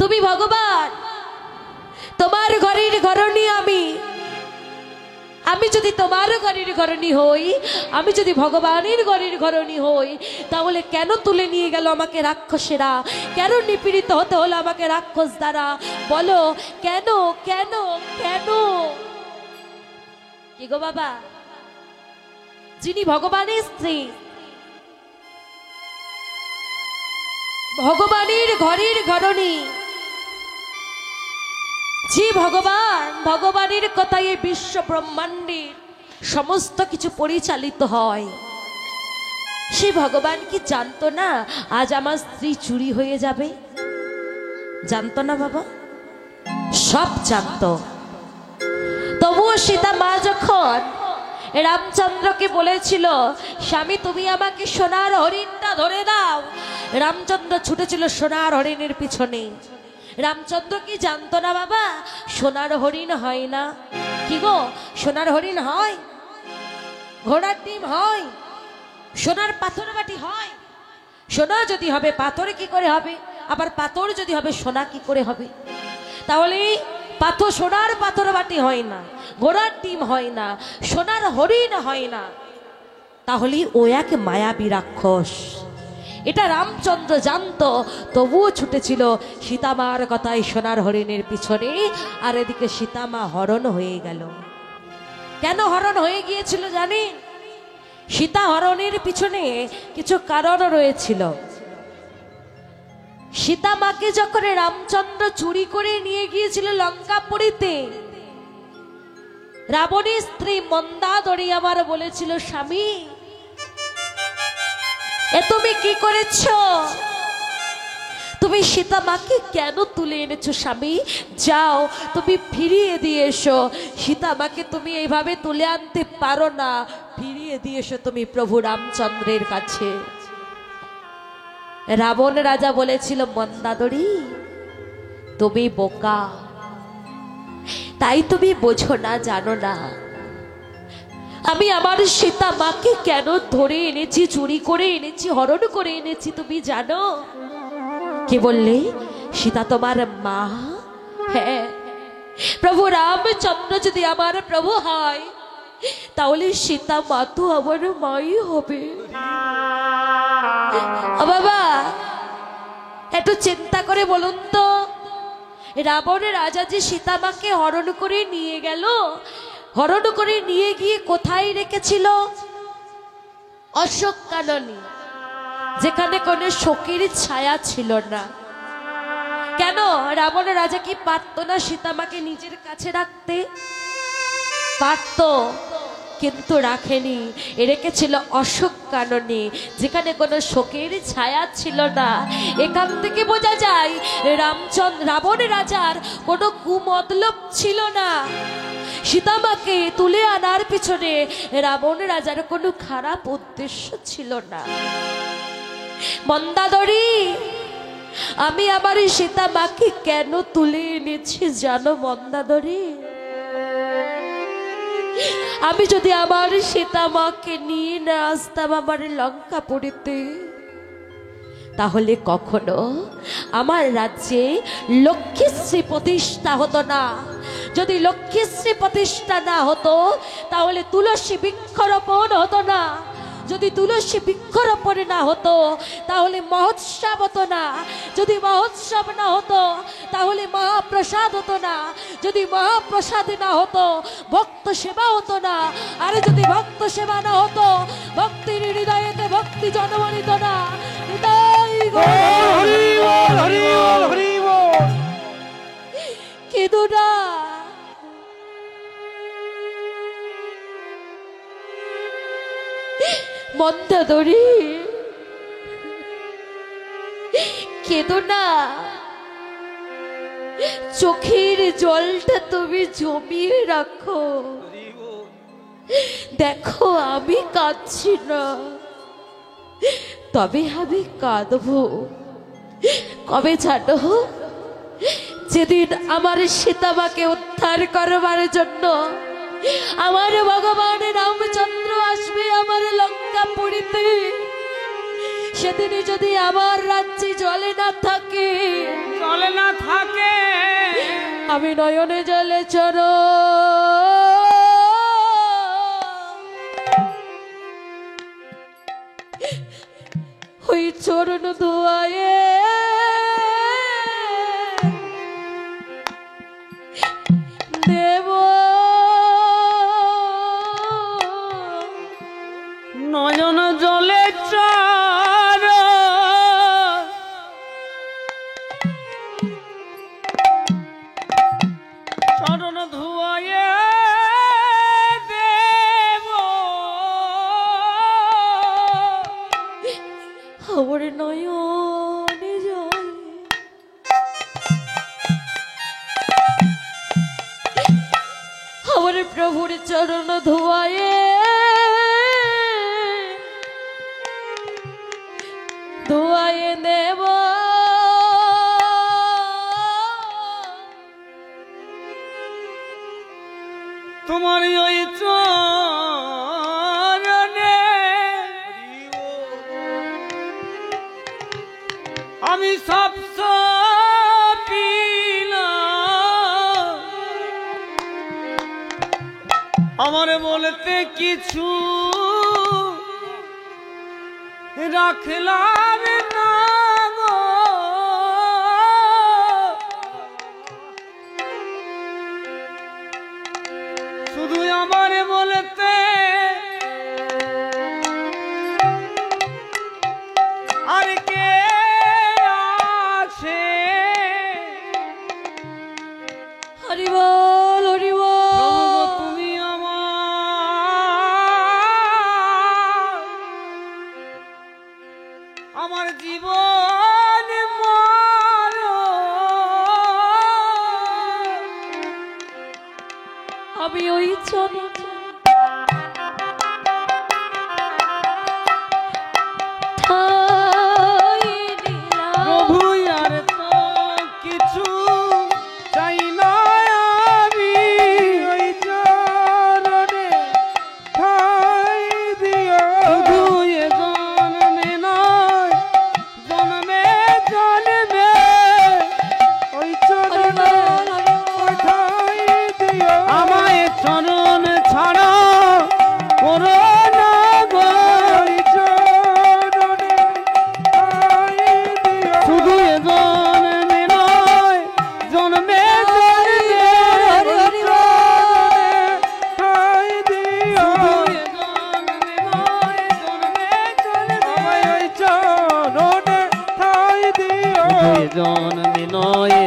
তুমি ভগবান, তোমার ঘরের ঘরণী আমি। আমি যদি তোমার ঘরের ঘরণী হই, আমি যদি ভগবানের ঘরের ঘরণী হই, তাহলে কেন তুলে নিয়ে গেল আমাকে রাক্ষসেরা? কেন নিপীড়িত হতে হলো আমাকে রাক্ষস দ্বারা? বলো কেন কেন কেন? কি গো বাবা, যিনি ভগবানের স্ত্রী, ভগবানের ঘরের ঘরণী, যে ভগবান, ভগবানের কথায় এই বিশ্ব ব্রহ্মাণ্ডের সমস্ত কিছু পরিচালিত হয়, সে ভগবান কি জানতো না আজ আমার স্ত্রী চুরি হয়ে যাবে? জানতো না বাবা? সব জানতো। তবুও সীতা মা যখন রামচন্দ্রকে বলেছিল, স্বামী তুমি আমাকে সোনার হরিণটা ধরে দাও, রামচন্দ্র ছুটেছিল সোনার হরিণের পিছনে। রামচন্দ্র কি জানতো না বাবা সোনার হরিণ হয় না? কি গো, সোনার হরিণ হয়? ঘোড়ার ডিম হয়? সোনার পাথর বাটি হয়? সোনা যদি হবে পাথর কি করে হবে? আবার পাথর যদি হবে সোনা কি করে হবে? তাহলে পাথর, সোনার পাথর বাটি হয় না, ঘোড়ার ডিম হয় না, সোনার হরিণ হয় না। তাহলে ও এক মায়াবী রাক্ষস, এটা রামচন্দ্র জানতো। তবুও ছুটেছিল সীতামার কথায় সোনার হরিণের পিছনে। আর এদিকে সীতামা হরণ হয়ে গেল। কেন হরণ হয়ে গিয়েছিল জানেন? সীতা হরণের পিছনে কিছু কারণ রয়েছিল। সীতামাকে যখন রামচন্দ্র চুরি করে নিয়ে গিয়েছিল লঙ্কাপুরীতে, রাবণের স্ত্রী মন্দাদরী আবার বলেছিল, স্বামী এ তুমি কি করেছ? তুমি সীতামাকে কেন তুলে এনেছো? স্বামী যাও তুমি ফিরিয়ে দিয়ে এসো, সীতামাকে তুমি এইভাবে তুলে আনতে পারো না, ফিরিয়ে দিয়ে এসো তুমি প্রভু রামচন্দ্রের কাছে। রাবণ রাজা বলেছিল, মন্দাদরী তুমি বোকা, তাই তুমি বোঝো না, জানো না আমি আমার সীতামাকে কেন ধরে এনেছি, চুরি করে এনেছি, হরণ করে এনেছি, তুমি জানো? কি বললে? সীতা তোমার মা? হ্যাঁ, প্রভু রামচন্দ্র যদি আমার প্রভু হয়, তাহলে সীতা মা তো আমার মাই হবে। ও বাবা, একটু চিন্তা করে বলুন তো, রাবণের রাজা যে সীতামাকে হরণ করে নিয়ে গেল, হরণ করে নিয়ে গিয়ে কোথায় রেখেছিল? অশোক কাননে, যেখানে কোনো শোকের ছায়া ছিল না। কেন রাবণের রাজা কি পারত না সীতামাকে নিজের কাছে রাখতে? পারত, কিন্তু রাখেনি, রেখেছিল অশোক কাননে, যেখানে কোনো শোকের ছায়া ছিল না। এখান থেকে বোঝা যায় রাবণের রাজার কোনো কুমতলব ছিল না। সীতামাকে তুলে আনার পিছনে রাবণ রাজার কোনো খারাপ উদ্দেশ্য ছিল না। মন্দাদরী, আমি আমার সীতামাকে কেন তুলে এনেছি জানো মন্দাদরী? আমি যদি আমার সীতামাকে নিয়ে না আসতাম আমার লঙ্কাপুরীতে, তাহলে কখনো আমার রাজ্যে লক্ষ্মীশ্রী প্রতিষ্ঠা হতো না। যদি লক্ষ্মীশ্রী প্রতিষ্ঠা না হতো, তাহলে তুলসী বৃক্ষরোপণ হতো না। যদি তুলসী বৃক্ষরোপণ না হতো, তাহলে মহোৎসব হতো না। যদি মহোৎসব না হতো, তাহলে মহাপ্রসাদ হতো না। যদি মহাপ্রসাদ না হতো, ভক্ত সেবা হতো না। আর যদি ভক্ত সেবা না হতো, ভক্তির হৃদয়েতে ভক্তি জন্মানিত না। কেঁদো না, মন্দাদরী কেঁদো না, চোখের জলটা তুমি জমিয়ে রাখো। দেখো আমি কাঁদছি না, তবে আমি কাঁদবো কবে জানো? যেদিন আমার সীতামাকে উদ্ধার করবার জন্য আমার ভগবান রামচন্দ্র আসবে আমার লঙ্কাপুরীতে। সেদিন যদি আমার রাজ্যে জলে না থাকে, আমি নয়নে জলে চর ওই চরণ ধোয়ায়ে দেব নয়ন জলে চার চরণ ধুয়ায়ে দেব আমার নয়নে জল আমার প্রভুর চরণ ধোয়ায়ে ধোয়ায়ে দেব তোমার ওই চরণে আমি সব সপিলাম আমার বলতে কিছু রাখলাম না গো শুধু আমার বলতে আর কে আছে হরি বল হরি বল প্রভু গো তুমি আমার জীবন আমি ওই চরণ ঠাই দিলাম প্রভু আর তো কিছু চাই না আমি ওই চরণে ঠাই দিও শুধু এ জন্মে নয় জন্মে জন্মে ওই চরণে ঠাই দিও আমায় চরণ ছাড়া করো না গো ওই চরণে ঠাই দিও শুধু এ জন্মে নয় জন্মে জন্মে হরি হরি ঠাই দিও শুধু এ জন্মে নয় জন্মে জন্মে আমায় ওই চরণে ঠাই দিও জন্মে নয়